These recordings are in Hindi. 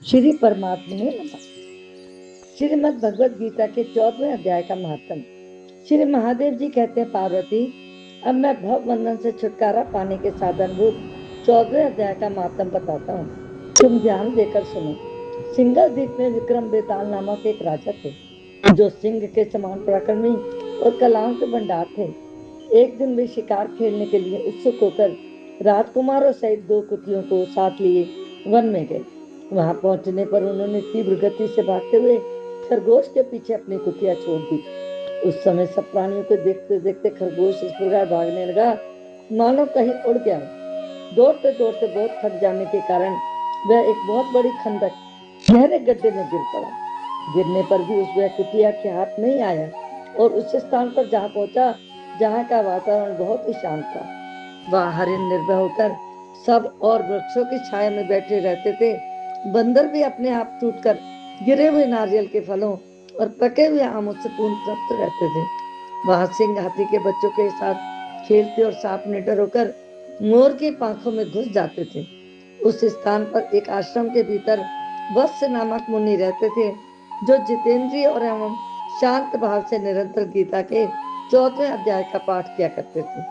श्री परमात्मा ने नमः। श्रीमद् भगवद गीता के 14वें अध्याय का महात्म। श्री महादेव जी कहते हैं, पार्वती, अब मैं भव बंधन से छुटकारा पाने के साधनभूत 14वें अध्याय का महात्म बताता हूँ। तुम ध्यान देकर सुनो। सिंगल द्वीप में विक्रम बेताल नामक एक राजा थे, जो सिंह के समान पराक्रमी और कलाओं के भंडार थे। एक दिन वे शिकार खेलने के लिए उत्सुक होकर राजकुमारों सहित 2 कुतियों को साथ लिए वन में गए। वहां पहुंचने पर उन्होंने तीव्र गति से भागते हुए खरगोश के पीछे अपनी कुतिया छोड़ दी। उस समय सब प्राणियों को देखते देखते खरगोश इस प्रकार भागने लगा मानो कहीं उड़ गया। दौड़ते दौड़ते बहुत थक जाने के कारण वह एक बहुत बड़ी खंदक गहरे गड्ढे में गिर पड़ा। गिरने पर भी उस वह कुतिया के हाथ नहीं आया और उस स्थान पर जहाँ पहुंचा जहाँ का वातावरण बहुत ही शांत था। वह हरिण निर्भय होकर सब और वृक्षों की छाया में बैठे रहते थे। बंदर भी अपने आप टूटकर गिरे हुए नारियल के फलों और पके हुए आमों से पूर्ण तृप्त रहते थे। वहां सिंह हाथी के बच्चों के साथ खेलते और सांप निडर होकर मोर की पांखों में घुस जाते थे। उस स्थान पर एक आश्रम के भीतर वत्स नामक मुनि रहते थे, जो जितेंद्रिय और एवं शांत भाव से निरंतर गीता के 14वें अध्याय का पाठ किया करते थे।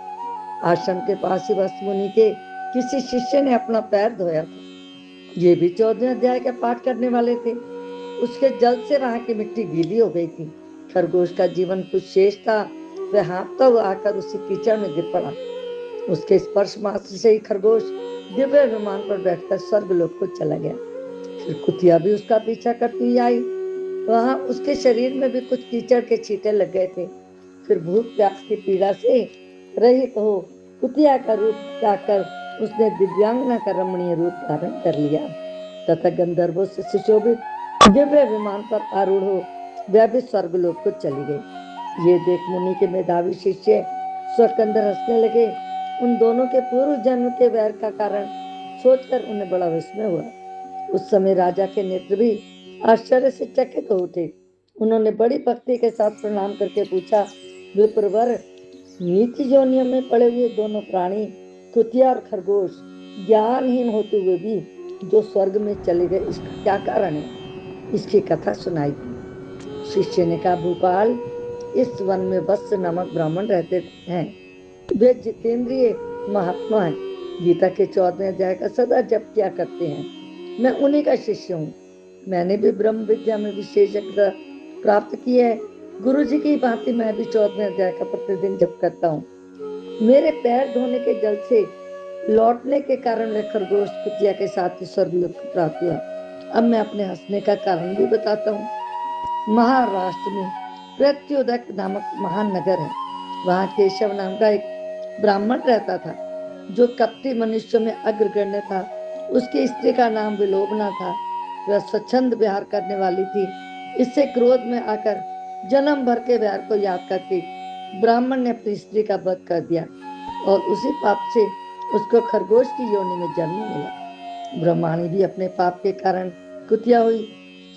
आश्रम के पास ही वत्स मुनि के किसी शिष्य ने अपना पैर धोया था। ये भी 14वें अध्याय का पाठ करने वाले थे। उसके जल से वहां की मिट्टी गीली हो गई थी। खरगोश का जीवन कुछ शेष था। वह हाँफता हुआ आकर उसी कीचड़ में गिर पड़ा। उसके स्पर्श मात्र से ही खरगोश दिव्य विमान पर बैठकर स्वर्गलोक को चला गया। फिर कुतिया भी उसका पीछा करती हुई आई। वहां उसके शरीर में भी कुछ कीचड़ के छींटे लग गए थे। फिर भूख प्यास की पीड़ा से रहित हो कुतिया का रूप त्यागकर उसने दिव्यांगना का रमणीय रूप धारण कर लिया तथा गंधर्वों से सुशोभित दिव्य विमान पर आरूढ़ हो वह भी स्वर्गलोक को चली गई। ये देख मुनि के मेधावी शिष्य स्वकंदर हंसने लगे। उन दोनों के पूर्व जन्म के वैर का कारण सोचकर उन्हें बड़ा विस्मय हुआ। उस समय राजा के नेत्र भी आश्चर्य से चकित हो उठे। उन्होंने बड़ी भक्ति के साथ प्रणाम करके पूछा, विप्रवर, नीच योनियों में पड़े हुए दोनों प्राणी कुतिया और खरगोश ज्ञानहीन होते हुए भी जो स्वर्ग में चले गए, इसका क्या कारण है? इसकी कथा सुनाई। शिष्य ने कहा, भूपाल, इस वन में वत्स नामक ब्राह्मण रहते हैं। वे जितेंद्रिय महात्मा हैं। गीता के 14वें अध्याय का सदा जप किया करते हैं। मैं उन्हीं का शिष्य हूँ। मैंने भी ब्रह्म विद्या में विशेषज्ञता प्राप्त की है। गुरु जी की भांति मैं भी 14वें अध्याय का प्रतिदिन जप करता हूँ। मेरे पैर धोने के जल से लौटने के कारण वह खरगोश कुतिया के साथ ही स्वर्गलोक को प्राप्त हुआ। अब मैं अपने हंसने का कारण भी बताता हूँ। महाराष्ट्र में प्रत्योदक नामक महान नगर है। वहाँ केशव नाम का एक ब्राह्मण रहता था, जो कपटी मनुष्यों में अग्रगण्य था। उसकी स्त्री का नाम विलोबना था। वह स्वच्छंद विहार करने वाली थी। इससे क्रोध में आकर जन्म भर के व्यर्थ को याद करके ब्राह्मण ने अपनी स्त्री का वध कर दिया और उसी पाप से उसको खरगोश की योनि में जन्म मिला। ब्रह्माणी भी अपने पाप के कारण कुतिया हुई।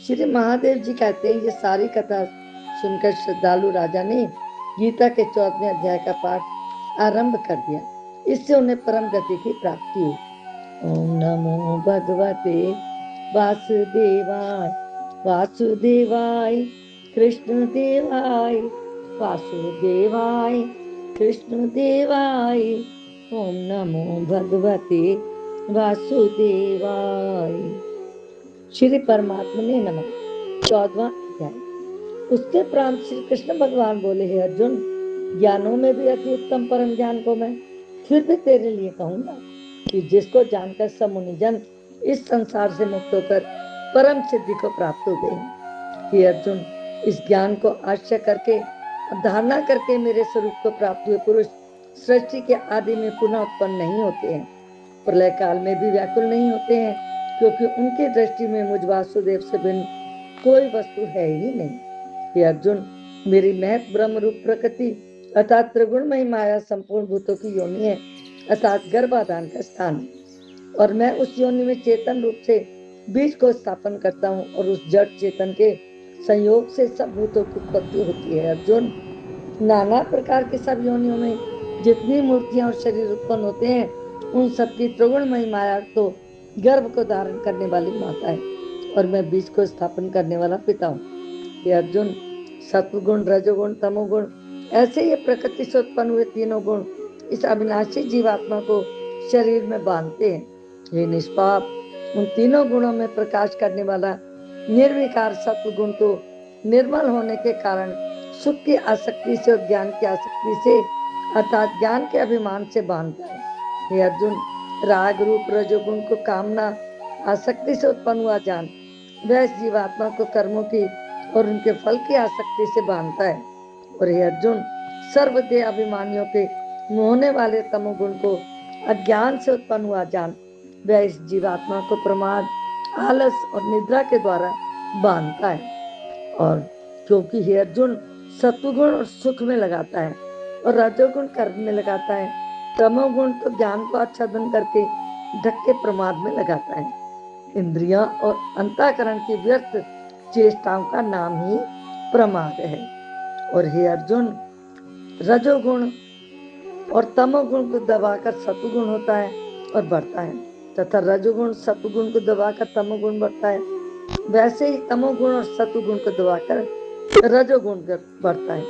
श्री महादेव जी कहते हैं, ये सारी कथा सुनकर श्रद्धालु राजा ने गीता के 14वें अध्याय का पाठ आरंभ कर दिया। इससे उन्हें परम गति की प्राप्ति हुई। ओम नमो भगवते वासुदेवाय वासुदेवाय कृष्ण देवाय वासुदेवाय कृष्ण देवाय। ओम नमो भगवते वासुदेवाय। श्री परमात्मा ने नमः। 14वां अध्याय। उसके प्रांत श्री कृष्ण भगवान बोले, हे अर्जुन, ज्ञानों में भी अति उत्तम परम ज्ञान को मैं फिर भी तेरे लिए कहूंगा कि जिसको जानकर सब मुनिजन इस संसार से मुक्त होकर परम सिद्धि को प्राप्त हो गए। हे अर्जुन, इस ज्ञान को आश्रय करके धारणा करके मेरे स्वरूप को प्राप्त हुए पुरुष सृष्टि के आदि में पुनः उत्पन्न नहीं होते हैं, प्रलय काल में भी व्याकुल नहीं होते हैं, क्योंकि उनकी दृष्टि में मुझ वासुदेव से भिन्न कोई वस्तु है ही नहीं। हे अर्जुन, मेरी महत ब्रह्म रूप प्रकृति अर्थात त्रिगुणमयी माया संपूर्ण भूतों की योनि है, अर्थात गर्भाधान का स्थान, और मैं उस योनि में चेतन रूप से बीज को स्थापन करता हूँ और उस जड़ चेतन के संयोग से सब भूतों की उत्पत्ति होती है। अर्जुन, नाना प्रकार के सब योनियों में जितनी मूर्तियां और शरीर उत्पन्न होते हैं, उन सबकी त्रिगुणमयी माया तो गर्भ को धारण करने वाली माता है और मैं बीज को स्थापन करने वाला पिता हूँ। ये अर्जुन, सत्वगुण, रजोगुण, तमोगुण, ऐसे ये प्रकृति से उत्पन्न हुए तीनों गुण इस अविनाशी जीवात्मा को शरीर में बांधते हैं। ये निष्पाप, उन तीनों गुणों में प्रकाश करने वाला निर्विकार सत्व गुण तो निर्मल होने के कारण सुख की आसक्ति से और ज्ञान की आसक्ति से अर्थात ज्ञान के अभिमान से बांधता है। हे अर्जुन, राग रूप रजोगुण को कामना आसक्ति से उत्पन्न हुआ जान वह इस जीवात्मा को कर्मों की और उनके फल की आसक्ति से बांधता है। और हे अर्जुन, सर्वदेह अभिमानियों के मोहने वाले तमोगुण को अज्ञान से उत्पन्न हुआ जान वह इस जीवात्मा को प्रमाद, आलस और निद्रा के द्वारा बांधता है। और क्योंकि हे अर्जुन सत्वगुण और सुख में लगाता है और रजोगुण कर्म में लगाता है, तमोगुण तो ज्ञान को आच्छादन करके ढक के प्रमाद में लगाता है। इंद्रियां और अंतःकरण की व्यर्थ चेष्टाओं का नाम ही प्रमाद है। और हे अर्जुन, रजोगुण और तमोगुण को दबाकर सत्वगुण होता है और बढ़ता है, तथा रजोगुण सत्वगुण को दबाकर तमोगुण बढ़ता है। वैसे ही तमोगुण और सत्वगुण को दबाकर रजोगुण बढ़ता है।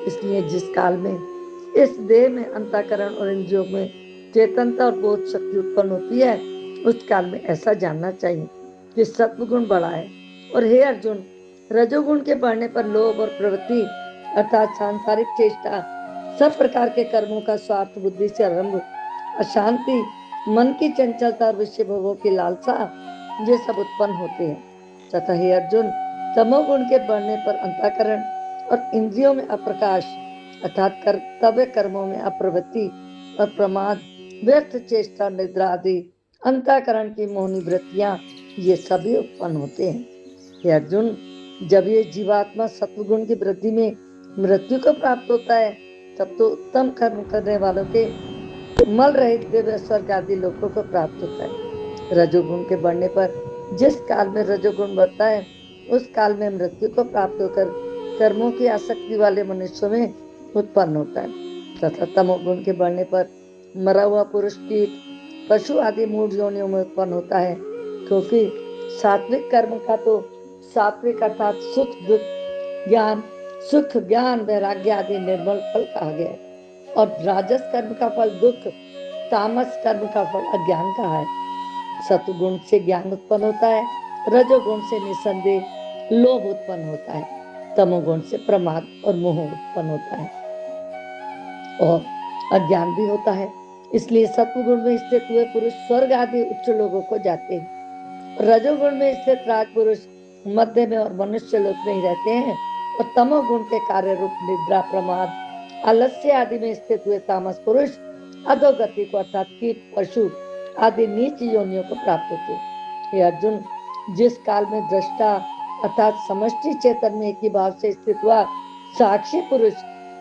इसलिए जिस काल में इस देह में अंतःकरण और इंद्रियों में चेतनता और बोध शक्ति उत्पन्न होती है, उस काल में ऐसा जानना चाहिए कि सत्वगुण बढ़ा है। और हे अर्जुन, रजोगुण के बढ़ने पर लोभ और प्रवृत्ति अर्थात सांसारिक चेष्टा, सब प्रकार के कर्मों का स्वार्थ बुद्धि से आरंभ, अशांति, मन की चंचलता और विषय भोगों की लालसा, ये सब उत्पन्न होते हैं। तथा हे अर्जुन, तमोगुण के बढ़ने पर अंतःकरण और इंद्रियों में अप्रकाश अर्थात कर्तव्य कर्मों में अप्रवृत्ति और प्रमाद, व्यर्थ चेष्टा, निद्रा आदि अंतःकरण की मोहनी वृत्तियां, ये सभी उत्पन्न होते हैं। हे अर्जुन, जब ये जीवात्मा सत्वगुण की वृद्धि में मृत्यु को प्राप्त होता है, तब तो उत्तम कर्म करने वालों के मल रहित दिव्य स्वर्ग आदि लोकों को प्राप्त होता है। रजोगुण के बढ़ने पर जिस काल में रजोगुण बढ़ता है, उस काल में मृत्यु को प्राप्त होकर कर्मों की आसक्ति वाले मनुष्यों में उत्पन्न होता है। तथा तमोगुण के बढ़ने पर मरा हुआ पुरुष, कीट, पशु आदि मूढ़ योनियों में उत्पन्न होता है। क्योंकि सात्विक कर्म का तो सात्विक अर्थात सुख ज्ञान वैराग्य आदि निर्मल फल कहा गया है, और राजस कर्म का फल दुख, तामस कर्म का फल अज्ञान कहा है। सत्वगुण से ज्ञान उत्पन्न होता है, रजोगुण से निसंदेह लोभ उत्पन्न होता है, तमोगुण से प्रमाद और मोह उत्पन्न होता है और अज्ञान भी होता है। इसलिए सत्वगुण में स्थित हुए पुरुष स्वर्ग आदि उच्च लोगों को जाते हैं। रजोगुण में स्थित राजपुरुष मध्य में और मनुष्य लोक में ही रहते हैं, और तमोगुण के कार्य रूप निद्रा, प्रमाद, आलस्य आदि में स्थित हुए तामस पुरुष अधोगति को अर्थात कीट, पशु आदि नीच योनियों को प्राप्त होते हैं। हे अर्जुन, जिस काल में दृष्टा अर्थात समष्टि चेतन में एक ही भाव से स्थित हुआ साक्षी पुरुष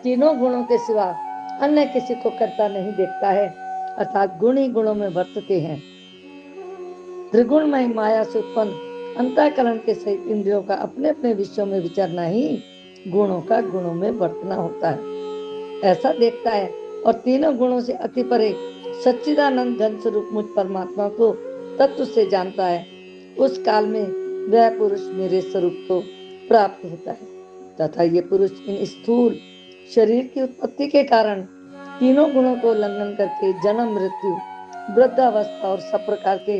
तीनों गुणों के सिवा अन्य किसी को करता नहीं देखता है, अर्थात गुण ही गुणों में वर्तते हैं। त्रिगुणमय माया से उत्पन्न अंतःकरण के सहित इंद्रियों का अपने अपने विषयों में विचरना ही गुणों का गुणों में वर्तना होता है, ऐसा देखता है। और तीनों गुणों से अति परे सच्चिदानंद घन स्वरूप मुझ परमात्मा को तत्व से जानता है, उस काल में वह पुरुष मेरे स्वरूप को प्राप्त होता है। तथा ये पुरुष इन स्थूल शरीर की उत्पत्ति के कारण तीनों गुणों को उल्लंघन करके जन्म, मृत्यु, वृद्धावस्था और सब प्रकार के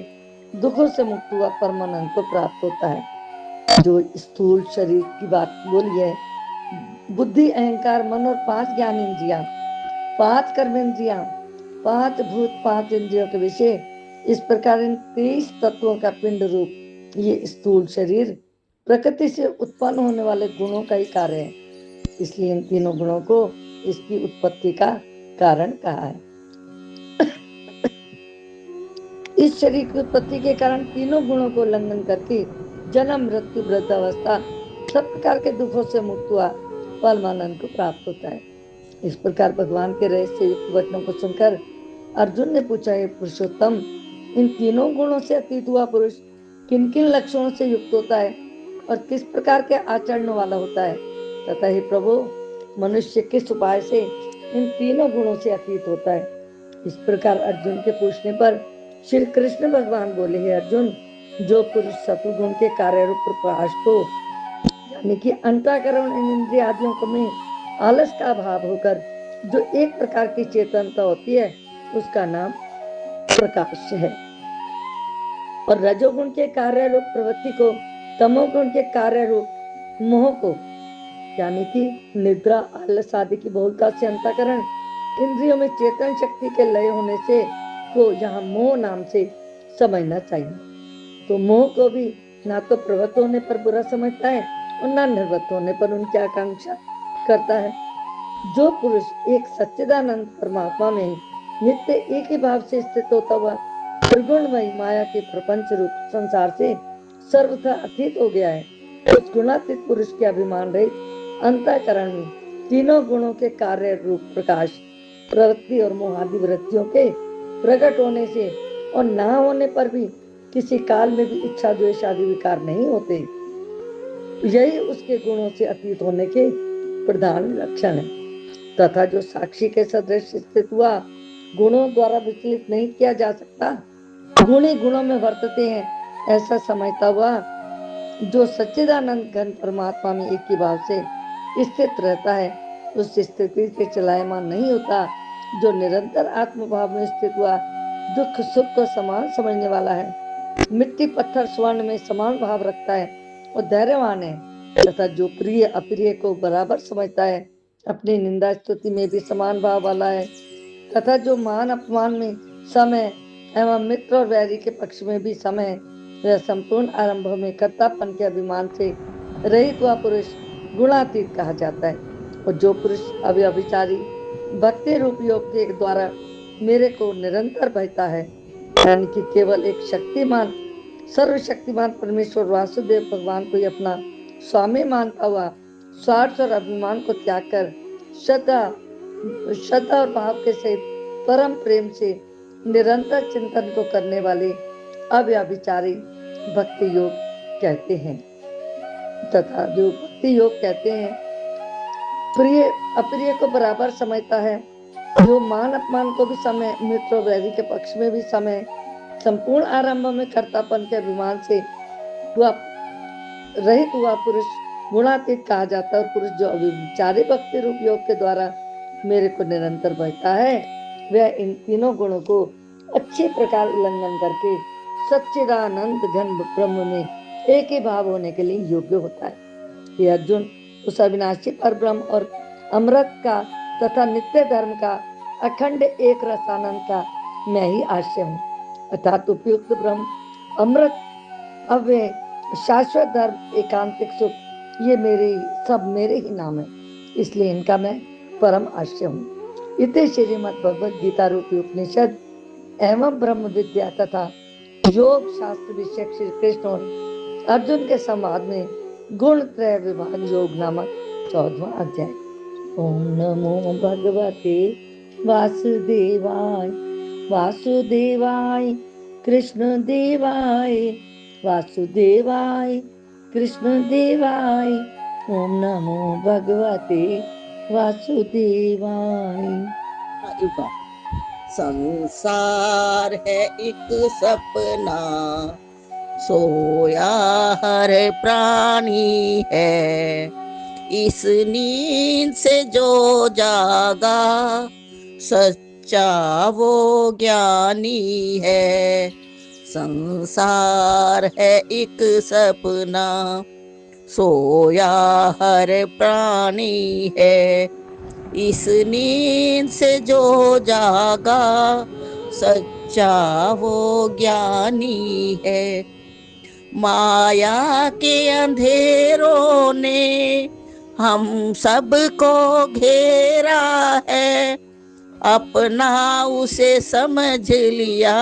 दुखों से मुक्त हुआ परमानंद को प्राप्त होता है। जो स्थूल शरीर की बात बोली है, बुद्धि, अहंकार, मन और 5 ज्ञान इंद्रियां, 5 कर्म इंद्रियां, 5 भूत, 5 इंद्रियों के विषय, इस प्रकार इन 23 तत्वों का पिंड रूप ये स्थूल शरीर प्रकृति से उत्पन्न होने वाले गुणों का ही कार्य है। इसलिए इन तीनों गुणों को इसकी उत्पत्ति का कारण कहा है। इस शरीर की उत्पत्ति के कारण तीनों गुणों को उल्लंघन करके जन्म, मृत्यु, वृद्धावस्था, सब प्रकार के दुखों से मुक्त हुआ परमानंद को प्राप्त होता है। इस प्रकार भगवान के रहस्य युक्त वचनों को सुनकर अर्जुन ने पूछा, हे पुरुषोत्तम, इन तीनों गुणों से अतीत हुआ पुरुष किन किन लक्षणों से युक्त होता है और किस प्रकार के आचरण वाला होता है? तथा हे प्रभु, मनुष्य किस उपाय से इन तीनों गुणों से अतीत होता है? इस प्रकार अर्जुन के पूछने पर श्री कृष्ण भगवान बोले, हे अर्जुन, जो पुरुष सतुगुण के कार्य रूप प्रकाश को यानी कि अंतःकरण इंद्रिय आदियों को में आलस का भाव होकर जो एक प्रकार की चेतनता होती है उसका नाम प्रकाश है। और रजोगुण के कार्य रूप प्रवृत्ति को, तमोगुण के कार्य रूप मोह को यानी कि निद्रा, आलस आदि की बहुलता से अंतःकरण इंद्रियों में चेतन शक्ति के लय होने से को यहाँ मोह नाम से समझना चाहिए। तो मोह को भी ना तो प्रवृत्त होने पर बुरा समझता है और ना निर्वृत्त होने पर उनकी आकांक्षा करता है। जो पुरुष एक सच्चिदानंद परमात्मा में नित्य एक ही भाव से स्थित होता हुआ त्रिगुणमयी माया के प्रपंच रूप संसार से सर्वथा अतीत हो गया है, उस गुणातीत पुरुष के अभिमान रहित अंतःकरण में तीनों गुणों के कार्य रूप प्रकाश, प्रवृत्ति और मोहादि वृत्तियों के प्रकट होने से और ना होने पर भी किसी काल में भी इच्छा द्वेष आदि विकार नहीं होते। यही उसके गुणों से अतीत होने के प्रधान लक्षण है। तथा जो साक्षी के सदृश स्थित हुआ गुणों द्वारा विचलित नहीं किया जा सकता, गुणी गुणों में वर्तते हैं ऐसा समझता हुआ जो सच्चिदानंद घन परमात्मा में एक ही भाव से स्थित रहता है, उस स्थिति से चलायमान नहीं होता। जो निरंतर आत्मभाव में स्थित हुआ दुख सुख को समान समझने वाला है, मिट्टी पत्थर स्वर्ण में समान भाव रखता है और धैर्यवान है, तथा जो प्रिय अप्रिय को बराबर समझता है, अपनी निंदा स्तुति में भी समान भाव वाला है, तथा जो मान अपमान में समय एवं मित्र और वैरी के पक्ष में भी समय वह संपूर्ण आरंभ में कर्तापन के अभिमान से रहित हुआ पुरुष गुणातीत कहा जाता है। और जो पुरुष अव्यभिचारी भक्ति रूप योग के द्वारा मेरे को निरंतर भजता है, यानी कि केवल एक शक्तिमान सर्वशक्तिमान परमेश्वर वासुदेव भगवान को अपना स्वामी मानता हुआ स्वार्थ और अभिमान को त्याग कर श्रद्धा और भाव के सहित परम प्रेम से निरंतर चिंतन को करने वाले अव्यभिचारी भक्ति योग कहते हैं। तथा जो भक्ति योग कहते हैं, प्रिय अप्रिय को बराबर समझता है, जो मान अपमान को भी समय मित्र और वैरी के पक्ष में भी समय संपूर्ण आरंभ में कर्तापन के अभिमान से हुआ रहित हुआ पुरुष गुणातीत कहा जाता है। और पुरुष जो अव्यभिचारी भक्ति रूप योग के द्वारा मेरे को निरंतर भजता है, वह इन तीनों गुणों को अच्छे प्रकार उल्लंघन करके सच्चिदानंद घन ब्रह्म में एक ही भाव होने के लिए योग्य होता है। ये अर्जुन, उस अविनाशी पर ब्रह्म और अमृत का तथा नित्य धर्म का अखंड एक रसानंद का मैं ही आश्रय हूँ, अर्थात उपयुक्त ब्रह्म, अमृत, अव्यय, शाश्वत धर्म, एकांतिक सुख, ये मेरे ही नाम है, इसलिए इनका मैं परम आश्रय हूँ। इति श्रीमद् भगवद गीता रूपी उपनिषद एवं ब्रह्म विद्या तथा योग शास्त्र विषय श्री कृष्ण और अर्जुन के संवाद में गुण त्रय विभाग योग नामक 14वां अध्याय। ओम नमो भगवते वासुदेवाय, वासुदेवाय कृष्ण देवाय, वासुदेवाय कृष्ण देवाय। ओम नमो भगवते वासुदेवाय। संसार है एक सपना, सोया हर प्राणी है, इस नींद से जो जागा सच्चा वो ज्ञानी है। संसार है एक सपना, सोया हर प्राणी है, इस नींद से जो जागा सच्चा वो ज्ञानी है। माया के अंधेरों ने हम सबको घेरा है, अपना उसे समझ लिया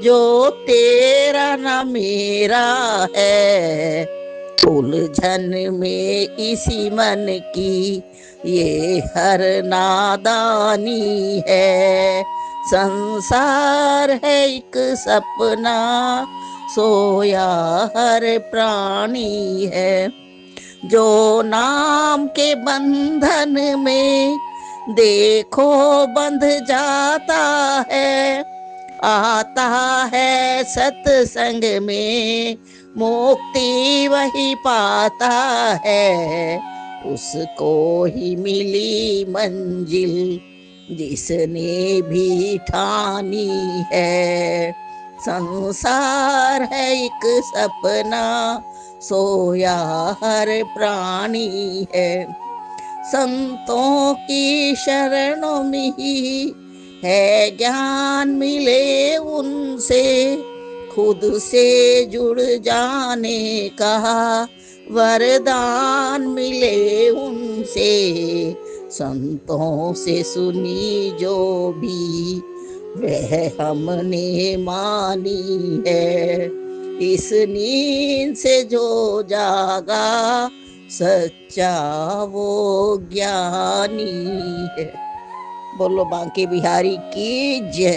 जो तेरा न मेरा है। उलझन में इसी मन की ये हर नादानी है। संसार है एक सपना, सोया हर प्राणी है। जो नाम के बंधन में देखो बंध जाता है, आता है सत्संग में, मुक्ति वही पाता है, उसको ही मिली मंजिल जिसने भी ठानी है। संसार है एक सपना, सोया हर प्राणी है, संतों की शरणों में ही है ज्ञान मिले उनसे, खुद से जुड़ जाने का वरदान मिले उनसे। संतों से सुनी जो भी वह हमने मानी है, इस नींद से जो जागा सच्चा वो ज्ञानी है। बोलो बांके बिहारी की जय।